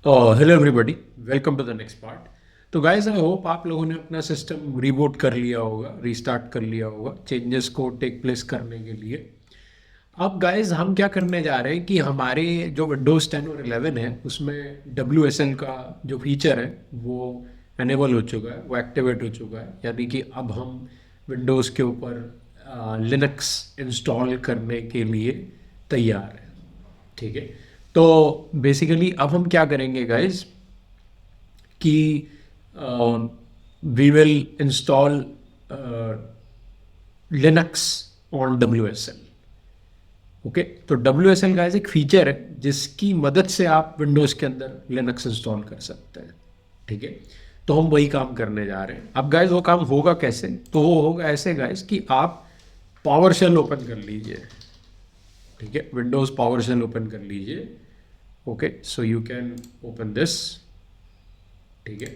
Hello everybody, welcome to the next part. तो guys, I hope आप लोगों ने अपना सिस्टम रीबूट कर लिया होगा, रीस्टार्ट कर लिया होगा चेंजेस को टेक प्लेस करने के लिए। अब गाइस, हम क्या करने जा रहे हैं कि हमारे जो विंडोज़ 10 और 11 है उसमें WSL का जो फीचर है वो एनेबल हो चुका है, वो एक्टिवेट हो चुका है। यानी कि अब हम विंडोज़ के ऊपर लिनक्स इंस्टॉल करने के लिए तैयार हैं। ठीक है। तो बेसिकली अब हम क्या करेंगे गाइस कि we will install Linux on WSL। Okay, तो WSL गाइस एक फीचर है जिसकी मदद से आप विंडोज़ के अंदर लिनक्स इंस्टॉल कर सकते हैं। ठीक है। तो हम वही काम करने जा रहे हैं। अब गाइस वो काम होगा कैसे? तो वो होगा ऐसे गाइस कि आप पावर शेल ओपन कर लीजिए। ठीक है, विंडोज़ पावर शेल ओपन कर लीजिए। Okay, so you can open this. ठीक है।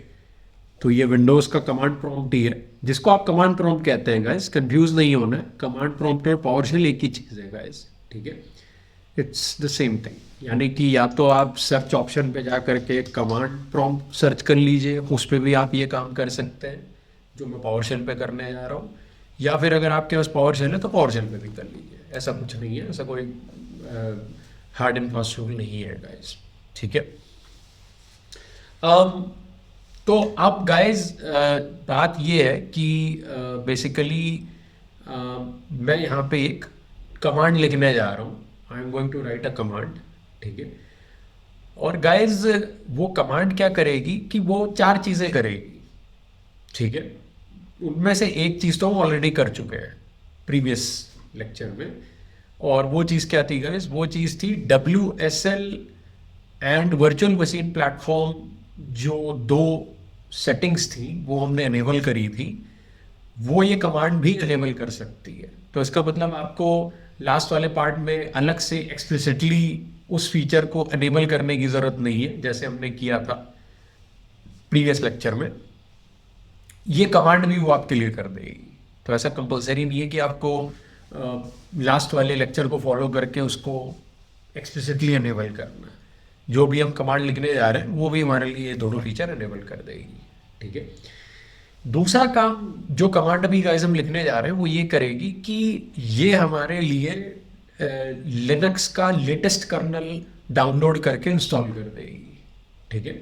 तो ये विंडोज़ का कमांड प्रॉम्प्ट ही है, जिसको आप कमांड प्रॉम्प्ट कहते हैं गाइस, कंफ्यूज नहीं होना है। कमांड प्रॉम्प्ट और पावर शेल एक ही चीज़ है गाइस। ठीक है, इट्स द सेम थिंग। यानी कि या तो आप सर्च ऑप्शन पे जा करके कमांड प्रॉम्प्ट सर्च कर लीजिए, उस पर भी आप ये काम कर सकते हैं जो मैं पावर शेल पे करने जा रहा हूँ। या फिर अगर आपके पास पावर शेल है तो पावर शेल पे भी कर लीजिए। ऐसा कुछ नहीं है, ऐसा कोई हार्ड एंड फास्ट रूल नहीं है गाइस। ठीक है। um, तो अब गाइस बात ये है कि बेसिकली मैं यहाँ पे एक कमांड लिखने जा रहा हूँ। I am going to write a command. ठीक है। और गाइस वो कमांड क्या करेगी कि वो चार चीज़ें करेगी। ठीक है। उनमें से एक चीज़ तो हम ऑलरेडी कर चुके हैं प्रीवियस लेक्चर में। और वो चीज़ क्या थी गाइस? वो चीज़ थी WSL and virtual machine platform. जो दो सेटिंग्स थी वो हमने एनेबल करी थी, वो ये कमांड भी एनेबल कर सकती है। तो इसका मतलब आपको लास्ट वाले पार्ट में अलग से एक्सप्लिसिटली उस फीचर को एनेबल करने की ज़रूरत नहीं है जैसे हमने किया था प्रीवियस लेक्चर में। ये कमांड भी वो आपके लिए कर देगी। तो ऐसा कंपलसरी नहीं है कि आपको लास्ट वाले लेक्चर को फॉलो करके उसको एक्सप्लिसिटली एनेबल करना है। जो भी हम कमांड लिखने जा रहे हैं वो भी हमारे लिए ये दोनों फीचर एनेबल कर देगी। ठीक है। दूसरा काम जो कमांड अभी गाइस हम लिखने जा रहे हैं वो ये करेगी कि ये हमारे लिए लिनक्स का लेटेस्ट कर्नल डाउनलोड करके इंस्टॉल कर देगी। ठीक है।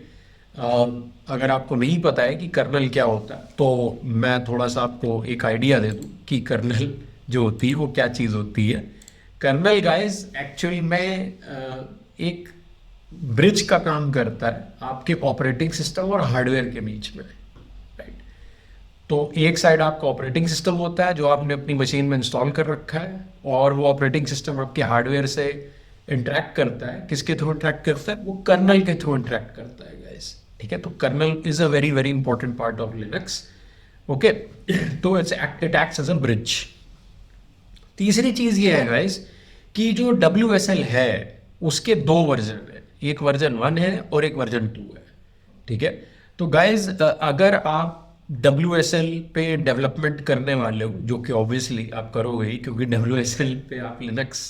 अगर आपको नहीं पता है कि कर्नल क्या होता है तो मैं थोड़ा सा आपको एक आइडिया दे दूं कि कर्नल जो होती है वो क्या चीज़ होती है। कर्नल गाइस एक्चुअली में एक ब्रिज का काम करता है आपके ऑपरेटिंग सिस्टम और हार्डवेयर के बीच में। राइट। तो एक साइड आपका ऑपरेटिंग सिस्टम होता है जो आपने अपनी मशीन में इंस्टॉल कर रखा है, और वो ऑपरेटिंग सिस्टम आपके हार्डवेयर से इंटरेक्ट करता है। किसके थ्रू इंटरेक्ट करता है? वो कर्नल के थ्रू इंटरेक्ट करता है गाइस। ठीक है। तो kernel is a very very important part of Linux. Okay. तो it's it acts as a bridge. तीसरी चीज ये है गाइस कि जो WSL है उसके दो वर्जन है, एक वर्जन 1 है और एक वर्जन 2 है। ठीक है। तो गाइस अगर आप WSL पे डेवलपमेंट करने वाले हो, जो कि ऑब्वियसली आप करोगे ही क्योंकि WSL पे आप लिनक्स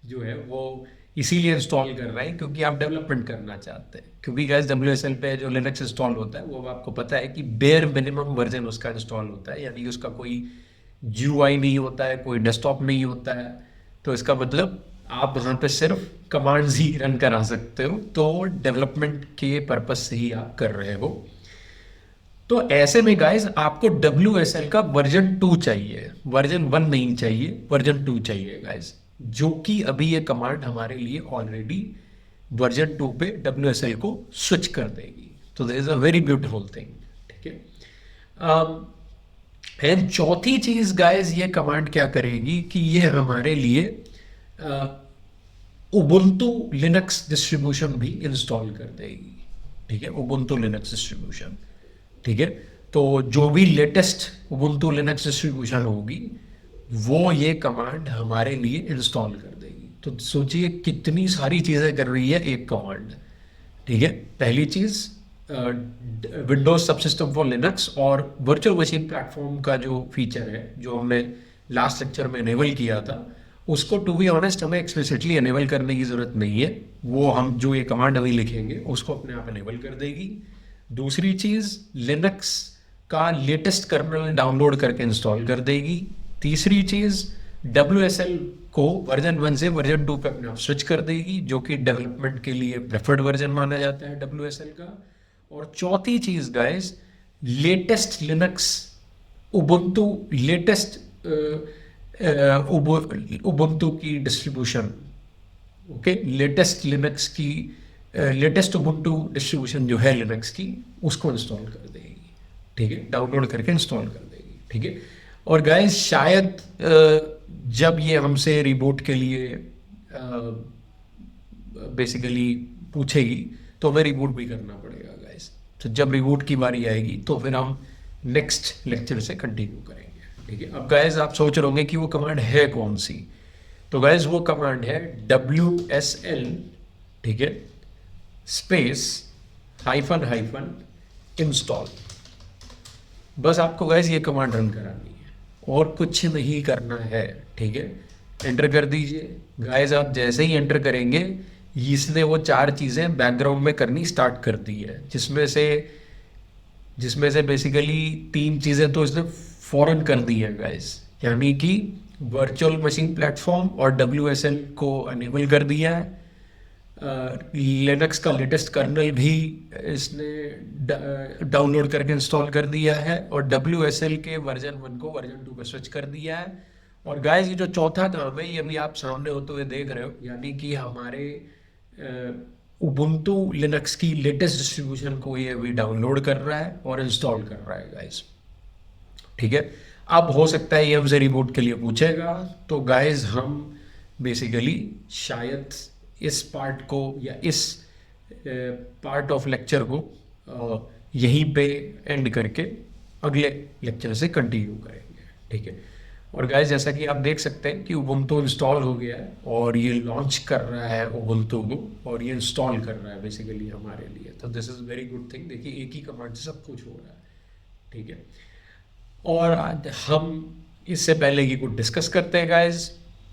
जो है वो इसीलिए इंस्टॉल कर रहे हैं क्योंकि आप डेवलपमेंट करना चाहते हैं। क्योंकि गाइस WSL पे जो लिनक्स इंस्टॉल होता है वो आपको पता है कि बेयर मिनिमम वर्जन उसका इंस्टॉल होता है, यानी कि उसका कोई GUI नहीं होता है, कोई डेस्कटॉप नहीं होता है। तो इसका मतलब आप वहाँ पे सिर्फ कमांड्स ही रन करा सकते हो, तो डेवलपमेंट के पर्पज से ही आप कर रहे हो। तो ऐसे में गाइस आपको WSL का वर्जन 2 चाहिए, वर्जन 1 नहीं चाहिए, वर्जन 2 चाहिए गाइस। जो कि अभी ये कमांड हमारे लिए ऑलरेडी वर्जन 2 पे WSL को स्विच कर देगी। तो this is a very beautiful thing. ठीक है। एंड चौथी चीज गाइस ये कमांड क्या करेगी कि ये हमारे लिए उबुंटू लिनक्स डिस्ट्रीब्यूशन भी इंस्टॉल कर देगी। ठीक है, उबुंटू लिनक्स डिस्ट्रीब्यूशन। ठीक है। तो जो भी लेटेस्ट उबुंटू लिनक्स डिस्ट्रीब्यूशन होगी वो ये कमांड हमारे लिए इंस्टॉल कर देगी। तो सोचिए कितनी सारी चीज़ें कर रही है एक कमांड। ठीक है। पहली चीज़ विंडोज सबसिस्टम फॉर लिनक्स और वर्चुअल मशीन प्लेटफॉर्म का जो फीचर है जो हमने लास्ट लेक्चर में इनेबल किया था उसको टू बी ऑनेस्ट हमें एक्सप्लिसिटली अनेबल करने की ज़रूरत नहीं है, वो हम जो ये कमांड अभी लिखेंगे उसको अपने आप अनेबल कर देगी। दूसरी चीज़, लिनक्स का लेटेस्ट कर्नल डाउनलोड करके इंस्टॉल कर देगी। तीसरी चीज़, WSL को वर्जन 1 से वर्जन 2 पे अपने आप स्विच कर देगी, जो कि डेवलपमेंट के लिए प्रेफर्ड वर्जन माना जाता है WSL का। और चौथी चीज़ guys, latest Linux Ubuntu, latest Ubuntu की डिस्ट्रीब्यूशन, ओके, लेटेस्ट लिनक्स की लेटेस्ट उबुंटू डिस्ट्रीब्यूशन जो है लिनक्स की, उसको इंस्टॉल कर देगी, ठीक है, डाउनलोड करके इंस्टॉल कर देगी, ठीक है। और गाइस शायद जब ये हमसे रिबूट के लिए बेसिकली पूछेगी तो हमें रिबूट भी करना पड़ेगा गाइस। तो जब रिबूट की बारी आएगी तो फिर हम नेक्स्ट लेक्चर से कंटिन्यू करेंगे, ठीक है। अब गाइस आप सोच रहे होंगे कि वो कमांड है कौन सी, तो गाइस वो कमांड है WSL, ठीक है, स्पेस हाइफन हाइफन इंस्टॉल। बस आपको गाइस ये कमांड रन करानी है और कुछ नहीं करना है, ठीक है। एंटर कर दीजिए गाइस। आप जैसे ही एंटर करेंगे इसने वो 4 चीज़ें बैकग्राउंड में करनी स्टार्ट कर दी है, जिसमें से बेसिकली 3 चीज़ें तो इसने फौरन कर दी है गाइस, यानी कि वर्चुअल मशीन प्लेटफॉर्म और WSL को अनेबल कर दिया है। लिनक्स का लेटेस्ट कर्नल भी इसने डाउनलोड करके इंस्टॉल कर दिया है और WSL के वर्जन 1 को वर्जन 2 पे स्विच कर दिया है। और गाइस ये जो चौथा काम है ये अभी आप सामने होते हुए देख रहे हो, यानी कि हमारे उबुंटू लिनक्स की लेटेस्ट डिस्ट्रीब्यूशन को ये अभी डाउनलोड कर रहा है और इंस्टॉल कर रहा है गाइस, ठीक है। अब हो सकता है ये हमसे रिबूट के लिए पूछेगा, तो गाइस हम बेसिकली शायद इस पार्ट को या इस पार्ट ऑफ लेक्चर को यहीं पे एंड करके अगले लेक्चर से कंटिन्यू करेंगे, ठीक है। और गाइस जैसा कि आप देख सकते हैं कि उबुंटू इंस्टॉल हो गया है और ये लॉन्च कर रहा है उबुंटू को और ये इंस्टॉल कर रहा है बेसिकली हमारे लिए, तो this is very good thing. देखिए एक ही कमांड से सब कुछ हो रहा है, ठीक है। और आज हम इससे पहले की कुछ डिस्कस करते हैं गाइस।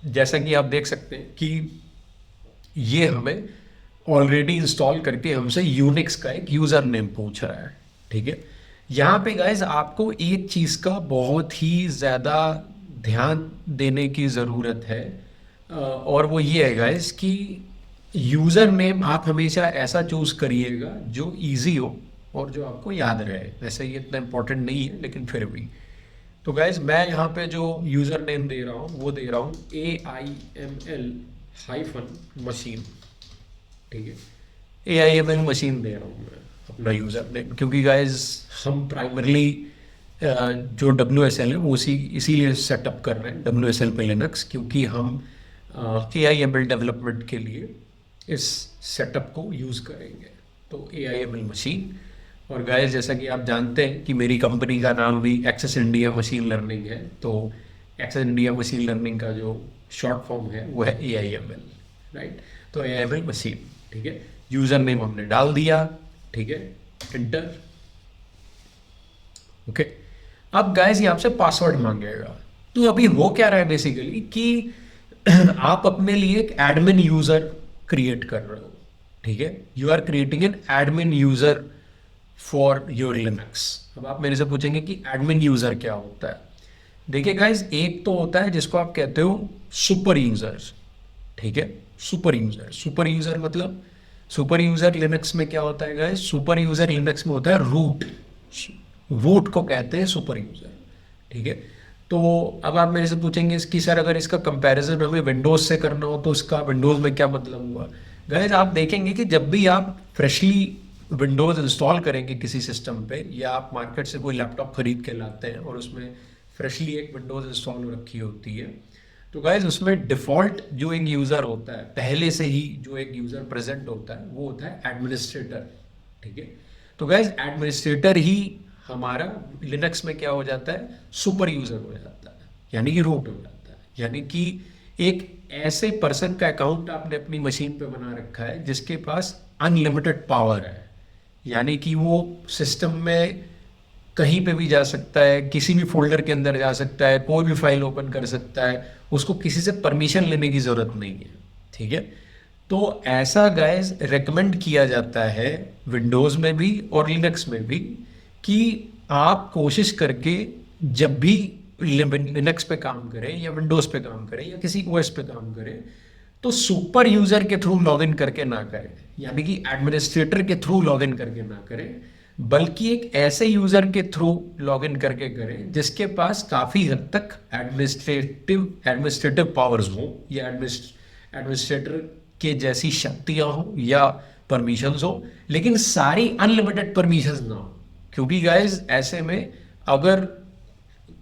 जैसा कि आप देख सकते हैं कि ये हमें ऑलरेडी इंस्टॉल करके हमसे यूनिक्स का एक यूज़र नेम पूछ रहा है, ठीक है। यहाँ पे गाइस आपको एक चीज़ का बहुत ही ज़्यादा ध्यान देने की ज़रूरत है, और वो ये है गाइस कि यूज़र नेम आप हमेशा ऐसा चूज़ करिएगा जो इजी हो और जो आपको याद रहे। वैसे ये इतना इम्पोर्टेंट नहीं है लेकिन फिर भी। तो गाइस मैं यहाँ पे जो यूज़र नेम दे रहा हूँ वो दे रहा हूँ AIML-मशीन, ठीक है। AIML मशीन दे रहा हूँ मैं अपना यूज़र नेम, क्योंकि गाइस हम प्राइमरली जो WSL है वो इसीलिए सेटअप कर रहे हैं WSL पे लिनक्स, क्योंकि हम AIML डेवलपमेंट के लिए इस सेटअप को यूज़ करेंगे। तो AIML मशीन। और गाइस जैसा कि आप जानते हैं कि मेरी कंपनी का नाम भी एक्सेस इंडिया मशीन लर्निंग है, तो एक्सेस इंडिया मशीन लर्निंग का जो शॉर्ट फॉर्म है वो है AIML, राइट। तो AIML मशीन, ठीक है। यूज़र नेम हमने डाल दिया, ठीक है, एंटर, ओके। अब गाइस ये आपसे पासवर्ड मांगेगा। तो अभी हो क्या रहा है बेसिकली कि आप अपने लिए एक एडमिन यूज़र क्रिएट कर रहे हो, ठीक है। You are creating an admin user for your Linux. अब आप मेरे से पूछेंगे कि एडमिन यूज़र क्या होता है। देखिए गाइस एक तो होता है जिसको आप कहते हो सुपर यूज़र, ठीक है। सुपर यूज़र मतलब सुपर यूज़र लिनक्स में क्या होता है गाइस, सुपर यूज़र लिनक्स में होता है रूट को कहते हैं सुपर यूज़र, ठीक है। तो अब आप मेरे से पूछेंगे इसकी सर अगर इसका कंपैरिजन हमें विंडोज़ से करना हो तो इसका विंडोज़ में क्या मतलब हुआ। गाइस आप देखेंगे कि जब भी आप फ्रेशली विंडोज़ इंस्टॉल करेंगे किसी सिस्टम पे, या आप मार्केट से कोई लैपटॉप खरीद के लाते हैं और उसमें फ्रेशली एक विंडोज़ इंस्टॉल हो रखी होती है, तो गाइस उसमें डिफ़ॉल्ट जो एक यूज़र होता है, पहले से ही जो एक यूज़र प्रेजेंट होता है वो होता है एडमिनिस्ट्रेटर, ठीक है। तो गाइस एडमिनिस्ट्रेटर ही हमारा लिनक्स में क्या हो जाता है, सुपर यूज़र हो जाता है, यानी कि रूट हो जाता है। यानी कि एक ऐसे पर्सन का अकाउंट आपने अपनी मशीन पे बना रखा है जिसके पास अनलिमिटेड पावर है, यानी कि वो सिस्टम में कहीं पे भी जा सकता है, किसी भी फोल्डर के अंदर जा सकता है, कोई भी फाइल ओपन कर सकता है, उसको किसी से परमिशन लेने की ज़रूरत नहीं है। ठीक है, तो ऐसा गाइस रेकमेंड किया जाता है विंडोज़ में भी और लिनक्स में भी कि आप कोशिश करके जब भी लिनक्स पे काम करें या विंडोज़ पे काम करें या किसी ओएस पे काम करें, तो सुपर यूज़र के थ्रू लॉगिन करके ना करें, यानी कि एडमिनिस्ट्रेटर के थ्रू लॉगिन करके ना करें, बल्कि एक ऐसे यूज़र के थ्रू लॉगिन करके करें जिसके पास काफ़ी हद तक एडमिनिस्ट्रेटिव पावर्स हों या एडमिनिस्ट्रेटर के जैसी शक्तियाँ हों या परमिशंस हो, लेकिन सारी अनलिमिटेड परमिशंस ना हो। क्योंकि गाइज ऐसे में अगर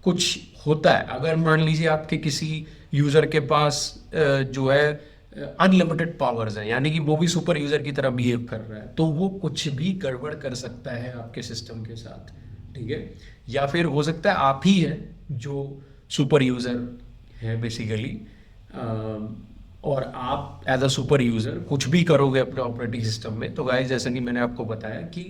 कुछ होता है, अगर मान लीजिए आपके किसी यूज़र के पास जो है अनलिमिटेड पावर्स हैं, यानी कि वो भी सुपर यूज़र की तरह बिहेव कर रहा है, तो वो कुछ भी गड़बड़ कर सकता है आपके सिस्टम के साथ। ठीक है, या फिर हो सकता है आप ही हैं जो सुपर यूज़र है बेसिकली, और आप एज अ सुपर यूज़र कुछ भी करोगे अपने ऑपरेटिंग सिस्टम में, तो गाइस जैसे कि मैंने आपको बताया कि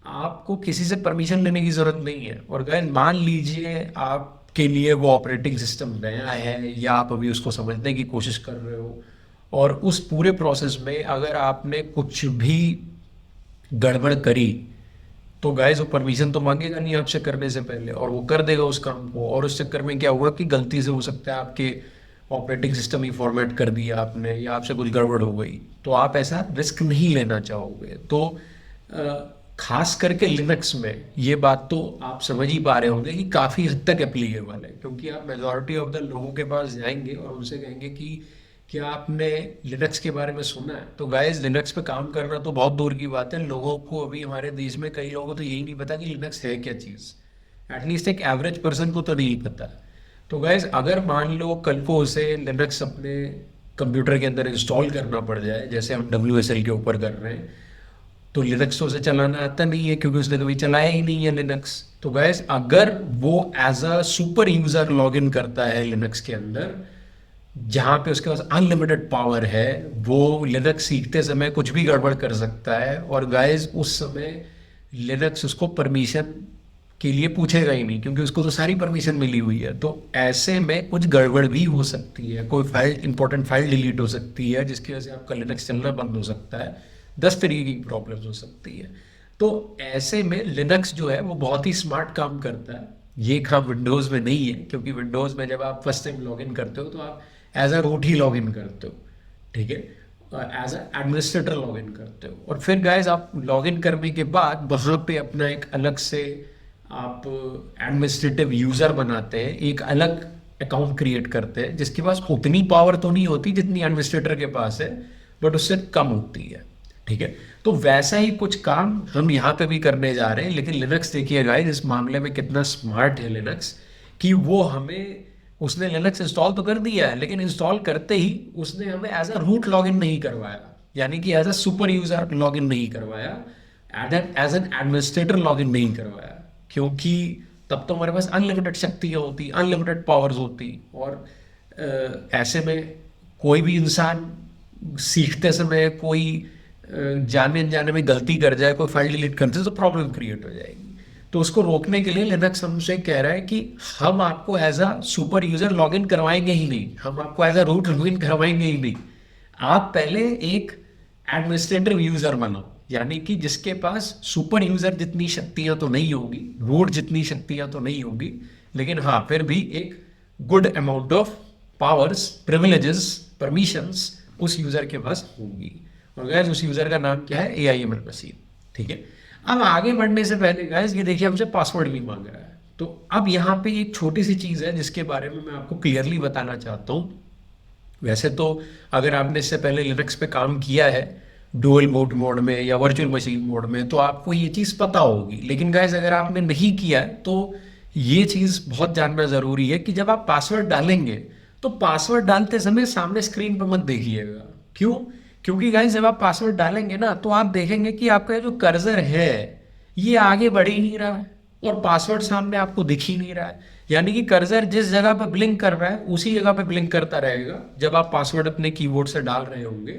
आपको किसी से परमिशन लेने की ज़रूरत नहीं है। और गाइस मान लीजिए आपके लिए वो ऑपरेटिंग सिस्टम नया है या आप अभी उसको समझने की कोशिश कर रहे हो, और उस पूरे प्रोसेस में अगर आपने कुछ भी गड़बड़ करी, तो गाइस वो परमिशन तो मांगेगा नहीं आपसे करने से पहले, और वो कर देगा उस काम को। और उस चक्कर में क्या हुआ कि गलती से हो सकता है आपके ऑपरेटिंग सिस्टम ही फॉर्मेट कर दिया आपने, या आपसे कुछ गड़बड़ हो गई, तो आप ऐसा रिस्क नहीं लेना चाहोगे। तो खास करके लिनक्स में ये बात तो आप समझ ही पा रहे होंगे कि काफ़ी हद तक एप्लीकेबल है, क्योंकि आप मेजॉरिटी ऑफ द लोगों के पास जाएंगे और उनसे कहेंगे कि क्या आपने लिनक्स के बारे में सुना है, तो गाइस लिनक्स पे काम करना तो बहुत दूर की बात है। लोगों को अभी हमारे देश में कई लोगों को तो यही नहीं पता कि लिनक्स है क्या चीज़, एटलीस्ट एक एवरेज पर्सन को तो नहीं पता। तो गाइस अगर मान लो कल को उसे लिनक्स अपने कंप्यूटर के अंदर इंस्टॉल करना पड़ जाए, जैसे हम WSL के ऊपर कर रहे हैं, तो लिनक्स तो उसे चलाना आता नहीं है क्योंकि उसने कभी चलाया ही नहीं है लिनक्स। तो गाइस अगर वो as a super user log in करता है लिनक्स के अंदर, जहाँ पे उसके पास अनलिमिटेड पावर है, वो लिनक्स सीखते समय कुछ भी गड़बड़ कर सकता है, और गाइस उस समय लिनक्स उसको परमिशन के लिए पूछेगा ही नहीं, क्योंकि उसको तो सारी परमिशन मिली हुई है। तो ऐसे में कुछ गड़बड़ भी हो सकती है, कोई फाइल इंपॉर्टेंट फाइल डिलीट हो सकती है जिसकी वजह से आपका लिनक्स चलना बंद हो सकता है, 10 तरीके की प्रॉब्लम्स हो सकती है। तो ऐसे में लिनक्स जो है वो बहुत ही स्मार्ट काम करता है। ये काम विंडोज़ में नहीं है, क्योंकि विंडोज़ में जब आप फर्स्ट टाइम लॉग इन करते हो तो आप एज अ रूट ही लॉग इन करते हो। ठीक है, as a administrator log in करते हो, और फिर गाइज आप लॉग इन करने के बाद वहाँ पे अपना एक अलग से आप एडमिनिस्ट्रेटिव यूज़र बनाते हैं, एक अलग अकाउंट क्रिएट करते हैं जिसके पास उतनी पावर तो नहीं होती जितनी एडमिनिस्ट्रेटर के पास है, बट उससे कम होती है। ठीक है, तो वैसा ही कुछ काम हम यहाँ पे भी करने जा रहे हैं। लेकिन लिनक्स देखिए गाइस इस मामले में कितना स्मार्ट है लिनक्स, कि वो हमें, उसने लिनक्स इंस्टॉल तो कर दिया है, लेकिन इंस्टॉल करते ही उसने हमें एज अ रूट लॉगिन नहीं करवाया, यानी कि as a super user login नहीं करवाया, एज एन एडमिनिस्ट्रेटर लॉगिन नहीं करवाया, क्योंकि तब तो हमारे पास अनलिमिटेड शक्तियाँ होती, अनलिमिटेड पावर्स होती, और ऐसे में कोई भी इंसान सीखते समय कोई जाने अनजाने में गलती कर जाए, कोई फाइल डिलीट कर दे, तो प्रॉब्लम क्रिएट हो जाएगी। तो उसको रोकने के लिए लिनक्स हमसे कह रहा है कि हम आपको as a super user login करवाएंगे ही नहीं, हम आपको एज अ रूट लॉगिन करवाएंगे ही नहीं। आप पहले एक एडमिनिस्ट्रेटिव यूजर बनो, यानी कि जिसके पास सुपर यूजर जितनी शक्तियां तो नहीं होगी, रूट जितनी शक्तियां तो नहीं होगी, लेकिन हाँ फिर भी एक good amount of powers, privileges, permissions उस यूजर के पास होंगी। और गैस उस यूजर का नाम क्या है, AIML मशीन। ठीक है, अब आगे बढ़ने से पहले गैस ये देखिए हमसे पासवर्ड भी मांग रहा है। तो अब यहाँ पे एक छोटी सी चीज़ है जिसके बारे में मैं आपको क्लियरली बताना चाहता हूँ। वैसे तो अगर आपने इससे पहले लिनक्स पे काम किया है डुअल बूट मोड में या वर्चुअल मशीन मोड में, तो आपको ये चीज़ पता होगी। लेकिन गाइस अगर आपने नहीं किया है तो ये चीज़ बहुत जानना ज़रूरी है कि जब आप पासवर्ड डालेंगे तो पासवर्ड डालते समय सामने स्क्रीन पर मत देखिएगा। क्यों? क्योंकि गाइस जब आप पासवर्ड डालेंगे ना तो आप देखेंगे कि आपका जो कर्सर है ये आगे बढ़ ही नहीं रहा है और पासवर्ड सामने आपको दिख ही नहीं रहा है। यानी कि कर्सर जिस जगह पर ब्लिंक कर रहा है उसी जगह पे ब्लिंक करता रहेगा जब आप पासवर्ड अपने कीबोर्ड से डाल रहे होंगे,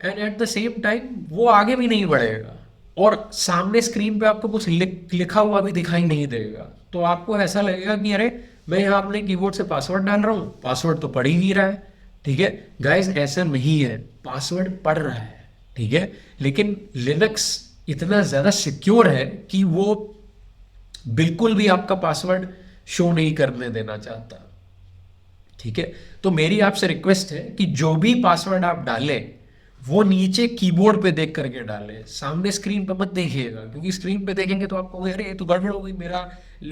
and at the same time वो आगे भी नहीं बढ़ेगा। और सामने स्क्रीन पे आपको कुछ लिखा हुआ भी दिखाई नहीं देगा, तो आपको ऐसा लगेगा कि अरे मैं यहाँ अपने कीबोर्ड से पासवर्ड डाल रहा हूँ, पासवर्ड तो पढ़ ही नहीं रहा है। ठीक है गाइस, ऐसा नहीं है, पासवर्ड पढ़ रहा है। ठीक है, लेकिन लिनक्स इतना ज़्यादा सिक्योर है कि वो बिल्कुल भी आपका पासवर्ड शो नहीं करने देना चाहता। ठीक है, तो मेरी आपसे रिक्वेस्ट है कि जो भी पासवर्ड आप डालें वो नीचे कीबोर्ड पे देख करके डालें, सामने स्क्रीन पे मत देखिएगा, क्योंकि स्क्रीन पे देखेंगे तो आपको अरे ये तो गड़बड़ हो गई,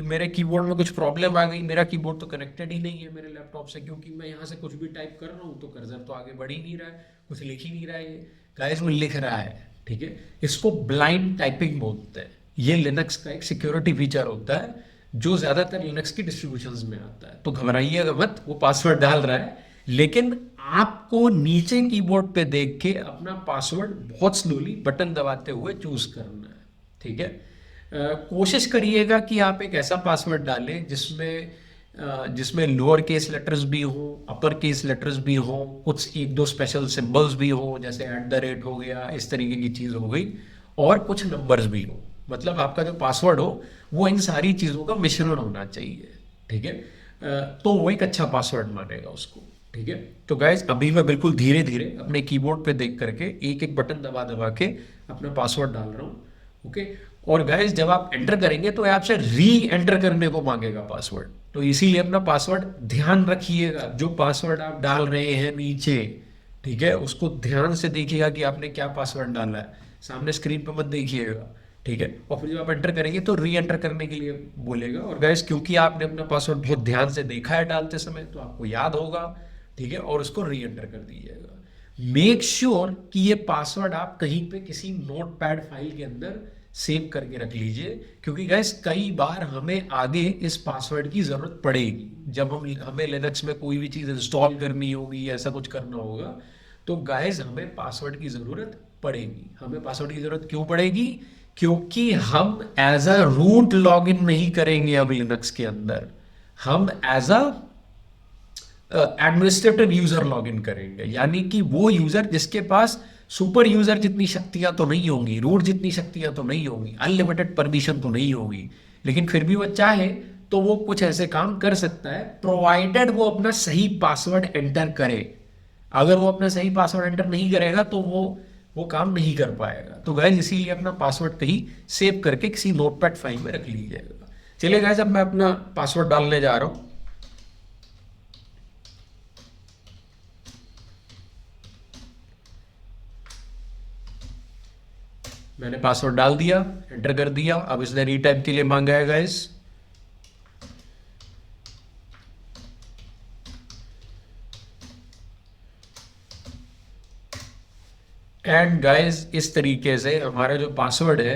मेरे कीबोर्ड में कुछ प्रॉब्लम आ गई, मेरा कीबोर्ड तो कनेक्टेड ही नहीं है मेरे लैपटॉप से, क्योंकि मैं यहाँ से कुछ भी टाइप कर रहा हूँ तो कर्सर तो आगे बढ़ ही नहीं रहा है, कुछ लिख ही नहीं रहा है, ये गाइस में लिख रहा है। ठीक है, इसको ब्लाइंड टाइपिंग बोलते हैं। ये लिनक्स का एक सिक्योरिटी फीचर होता है जो ज्यादातर लिनक्स की डिस्ट्रीब्यूशंस में आता है। तो घबराइएगा मत, वो पासवर्ड डाल रहा है, लेकिन आपको नीचे कीबोर्ड पे देख के अपना पासवर्ड बहुत स्लोली बटन दबाते हुए चूज करना है। ठीक है, कोशिश करिएगा कि आप एक ऐसा पासवर्ड डालें जिसमें लोअर केस लेटर्स भी हो, अपर केस लेटर्स भी हो, कुछ एक दो स्पेशल सिंबल्स भी हो, जैसे @@ हो गया, इस तरीके की चीज़ हो गई, और कुछ नंबर्स भी हो। मतलब आपका जो पासवर्ड हो वो इन सारी चीज़ों का मिश्रण होना चाहिए। ठीक है, तो वो एक अच्छा पासवर्ड मानेगा उसको। ठीक है, तो गाइज अभी मैं बिल्कुल धीरे धीरे अपने कीबोर्ड पे देख करके एक एक बटन दबा दबा के अपना पासवर्ड डाल रहा हूँ। ओके, और गाइज जब आप एंटर करेंगे तो आपसे री एंटर करने को मांगेगा पासवर्ड, तो इसीलिए अपना पासवर्ड ध्यान रखिएगा। जो पासवर्ड आप डाल रहे हैं नीचे, ठीक है, उसको ध्यान से देखिएगा कि आपने क्या पासवर्ड डाला है, सामने स्क्रीन पर मत देखिएगा। ठीक है, और फिर जब आप एंटर करेंगे तो री एंटर करने के लिए बोलेगा। और गाइस क्योंकि आपने अपना पासवर्ड बहुत ध्यान से देखा है डालते समय, तो आपको याद होगा। ठीक है, और उसको री एंटर कर दीजिएगा। मेक श्योर कि ये पासवर्ड आप कहीं पे किसी नोटपैड फाइल के अंदर सेव करके रख लीजिए, क्योंकि गाइस कई बार हमें आगे इस पासवर्ड की जरूरत पड़ेगी। जब हमें लिनक्स में कोई भी चीज़ इंस्टॉल करनी होगी, ऐसा कुछ करना होगा, तो गाइस हमें पासवर्ड की ज़रूरत पड़ेगी। हमें पासवर्ड की ज़रूरत क्यों पड़ेगी? क्योंकि हम एज अ रूट लॉगिन नहीं करेंगे अब लिनक्स के अंदर, हम as a administrator user login करेंगे। यानी कि वो यूजर जिसके पास सुपर यूजर जितनी शक्तियां तो नहीं होंगी, रूट जितनी शक्तियां तो नहीं होंगी, अनलिमिटेड परमिशन तो नहीं होगी, लेकिन फिर भी वो चाहे तो वो कुछ ऐसे काम कर सकता है, प्रोवाइडेड वो अपना सही पासवर्ड एंटर करे। अगर वो अपना सही पासवर्ड एंटर नहीं करेगा तो वो काम नहीं कर पाएगा। तो गाइस इसीलिए अपना पासवर्ड कहीं सेव करके किसी नोटपैड फाइल में रख लीजिएगा। चलिए गाइस, अब मैं अपना पासवर्ड डालने जा रहा हूँ। मैंने पासवर्ड डाल दिया, एंटर कर दिया। अब इसने रीटाइप के लिए मांगा है गाइस। एंड गाइस इस तरीके से हमारा जो पासवर्ड है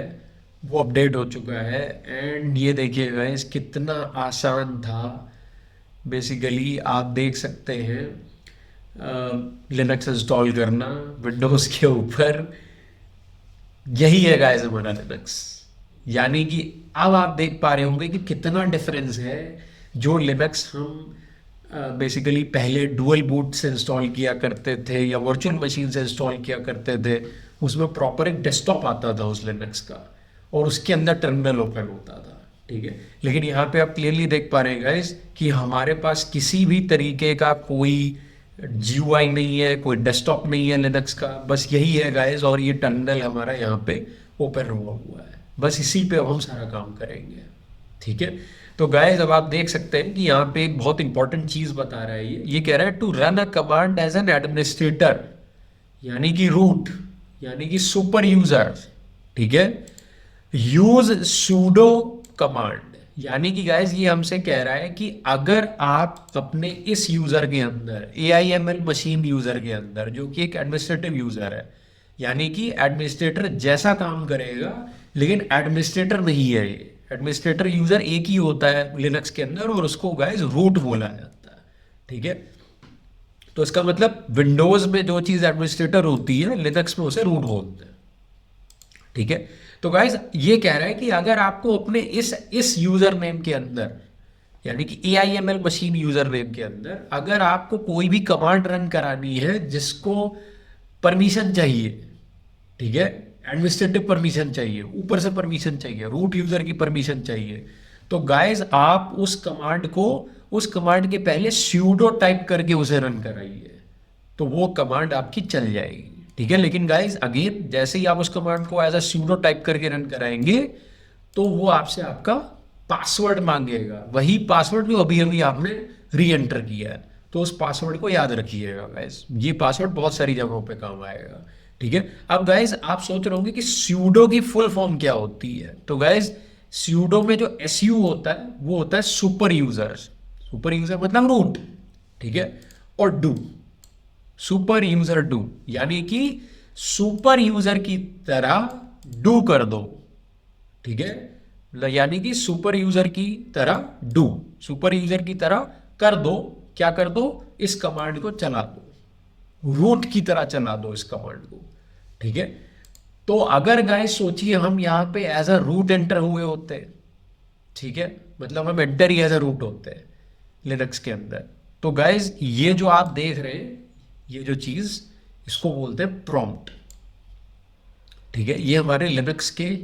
वो अपडेट हो चुका है। एंड ये देखिए गाइस कितना आसान था। बेसिकली आप देख सकते हैं लिनक्स इंस्टॉल करना विंडोज़ के ऊपर, यही है गाइस हमारा लिनक्स। यानी कि अब आप देख पा रहे होंगे कि कितना डिफरेंस है। जो लिनक्स हम बेसिकली पहले डुअल बूट से इंस्टॉल किया करते थे या वर्चुअल मशीन से इंस्टॉल किया करते थे, उसमें प्रॉपर एक डेस्कटॉप आता था उस लिनक्स का, और उसके अंदर टर्मिनल ओपन होता था। ठीक है, लेकिन यहाँ पे आप क्लियरली देख पा रहे हैं गाइस कि हमारे पास किसी भी तरीके का कोई GUI नहीं है, कोई डेस्कटॉप नहीं है लिनक्स का, बस यही है गाइस। और ये टर्मिनल हमारा यहाँ पे ओपन हुआ है, बस इसी पे अब हम सारा काम करेंगे। ठीक है, तो गाइस अब आप देख सकते हैं कि यहाँ पे एक बहुत इंपॉर्टेंट चीज बता रहा है। ये कह रहा है to run a command as an administrator, यानी कि रूट, यानी कि सुपर यूजर। ठीक है, यूज सूडो कमांड, यानी कि गाइस ये हमसे कह रहा है कि अगर आप अपने इस यूजर के अंदर AIML मशीन यूजर के अंदर, जो कि एक एडमिनिस्ट्रेटिव यूजर है, यानी कि एडमिनिस्ट्रेटर जैसा काम करेगा, लेकिन एडमिनिस्ट्रेटर नहीं है ये। एडमिनिस्ट्रेटर यूजर एक ही होता है लिनक्स के अंदर, और उसको गाइस रूट बोला जाता है। ठीक है, तो इसका मतलब विंडोज में जो चीज एडमिनिस्ट्रेटर होती है, लिनक्स में उसे रूट बोलते हैं। ठीक है, तो गाइस ये कह रहा है कि अगर आपको अपने इस यूजर नेम के अंदर, यानी कि AIML मशीन यूजर नेम के अंदर, अगर आपको कोई भी कमांड रन करानी है जिसको परमिशन चाहिए, ठीक है, एडमिनिस्ट्रेटिव परमिशन चाहिए, ऊपर से परमिशन चाहिए, रूट यूजर की परमिशन चाहिए। तो गाइस आप उस कमांड के पहले sudo टाइप करके उसे रन कराइए, तो वो कमांड आपकी चल जाएगी, ठीक है। लेकिन गाइस अगेन जैसे ही आप उस कमांड को एज अ sudo टाइप करके रन कराएंगे तो वो आपसे आपका पासवर्ड मांगेगा, वही पासवर्ड जो अभी अभी आपने री एंटर किया है। तो उस पासवर्ड को याद रखिएगा गाइस, ये पासवर्ड बहुत सारी जगहों पे काम आएगा, ठीक है। अब गाइस आप सोच रहे होंगे कि सूडो की फुल फॉर्म क्या होती है। तो गाइस सूडो में जो एसयू होता है वो होता है सुपर यूजर। सुपर यूजर मतलब रूट, ठीक है। और डू, सुपर यूजर डू, यानी कि सुपर यूजर की तरह डू कर दो, ठीक है। यानी कि सुपर यूजर की तरह डू, सुपर यूजर की तरह कर दो, क्या कर दो, इस कमांड को चला दो, रूट की तरह चला दो इस कमांड को, ठीक है। तो अगर गाइस सोचिए हम यहां पे एज अ रूट एंटर हुए होते हैं, ठीक है, मतलब हम एंटर ही एज अ रूट होते हैं लिनक्स के अंदर। तो गाइस ये जो आप देख रहे हैं, ये जो चीज, इसको बोलते हैं प्रॉम्प्ट, ठीक है। ये हमारे लिनक्स के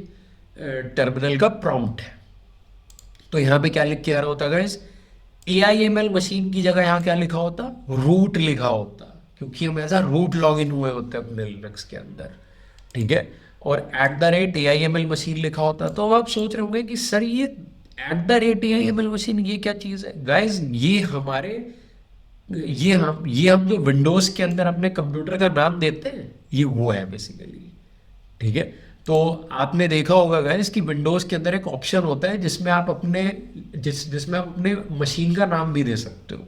टर्मिनल का प्रॉम्प्ट है। तो यहाँ पे क्या लिख के आ रहा होता गाइस, AIML मशीन की जगह यहाँ क्या लिखा होता, रूट लिखा होता, क्योंकि हम ऐसा रूट लॉग इन हुए होते हैं अपने लिनक्स के अंदर, ठीक है। और @AIML मशीन लिखा होता। तो अब आप सोच रहे होंगे कि सर ये @AIML मशीन ये क्या चीज़ है। गाइस ये हम जो विंडोज के अंदर अपने कंप्यूटर का नाम देते हैं, ये वो है बेसिकली, ठीक है। तो आपने देखा होगा गाइस कि विंडोज के अंदर एक ऑप्शन होता है जिसमें आप जिसमें आप अपने मशीन का नाम भी दे सकते हो।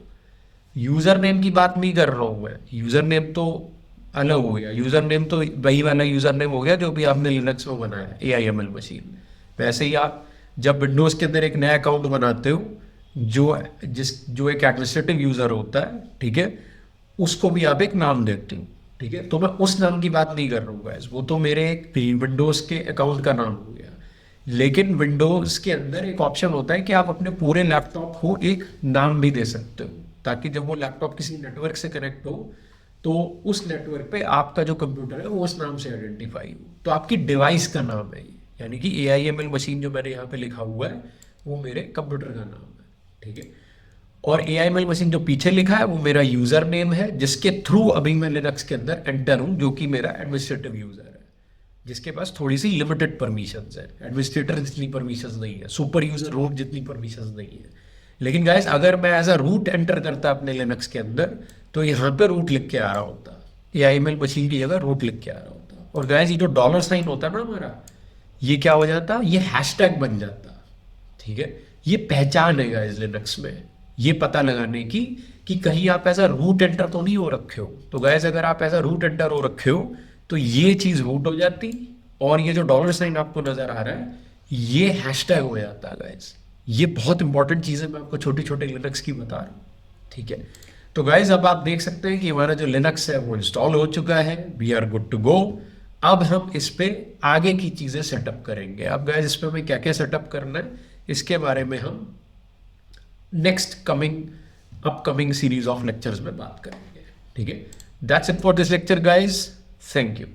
यूजर नेम की बात नहीं कर रहा हूँ मैं, यूजर नेम तो अलग हो गया, यूजर नेम तो वही वाला यूजर नेम हो गया जो भी आपने लिनक्स में बनाया AIML मशीन। वैसे ही आप जब विंडोज के अंदर एक नया अकाउंट बनाते हो, जो एक एडमिनिस्ट्रेटिव यूजर होता है, ठीक है, उसको भी आप एक नाम देते हो, ठीक है। तो मैं उस नाम की बात नहीं कर रहा हूँ गाइस, वो तो मेरे एक विंडोज के अकाउंट का नाम हो गया। लेकिन विंडोज के अंदर एक ऑप्शन होता है कि आप अपने पूरे लैपटॉप को एक नाम भी दे सकते हो, ताकि जब वो लैपटॉप किसी नेटवर्क से कनेक्ट हो तो उस नेटवर्क पे आपका जो कंप्यूटर है वो उस नाम से आइडेंटिफाई हो। तो आपकी डिवाइस का नाम है ये, यानी कि AIML मशीन जो मैंने यहाँ पे लिखा हुआ है वो मेरे कंप्यूटर का नाम है, ठीक है। और AIML मशीन जो पीछे लिखा है वो मेरा यूजर नेम है, जिसके थ्रू अभी मैं लिनक्स के अंदर एंटर हूं, जो कि मेरा एडमिनिस्ट्रेटिव यूजर है, जिसके पास थोड़ी सी लिमिटेड परमिशंस है। एडमिनिस्ट्रेटर जितनी परमिशंस नहीं है, सुपर यूजर रूट जितनी परमिशंस नहीं है। लेकिन गाइस अगर मैं एज अ रूट एंटर करता अपने लिनक्स के अंदर, तो यहाँ पे रूट लिख के आ रहा होता, AIML मशीन की जगह रूट लिख के आ रहा होता। और गाइस ये जो डॉलर साइन होता है ना हमारा, ये क्या हो जाता, ये हैशटैग बन जाता, ठीक है। ये पहचान है गाइस लिनक्स में, ये पता लगाने की कि कहीं आप ऐसा रूट एंटर तो नहीं हो रखे हो। तो गाइस अगर आप ऐसा रूट एंटर हो रखे हो तो ये चीज रूट हो जाती, और ये जो डॉलर साइन आपको नजर आ रहा है ये हैशटैग हो जाता है गाइस। ये बहुत इंपॉर्टेंट चीज़ है, मैं आपको छोटी छोटे लिनक्स की बता रहा हूँ, ठीक है। तो गाइज अब आप देख सकते हैं कि हमारा जो लिनक्स है वो इंस्टॉल हो चुका है, we are good to go. अब हम इस पे आगे की चीज़ें सेटअप करेंगे। अब गाइज इस पे हमें क्या क्या सेटअप करना है इसके बारे में हम next upcoming series of lectures में बात करेंगे, ठीक है। That's it for this lecture guys, thank you.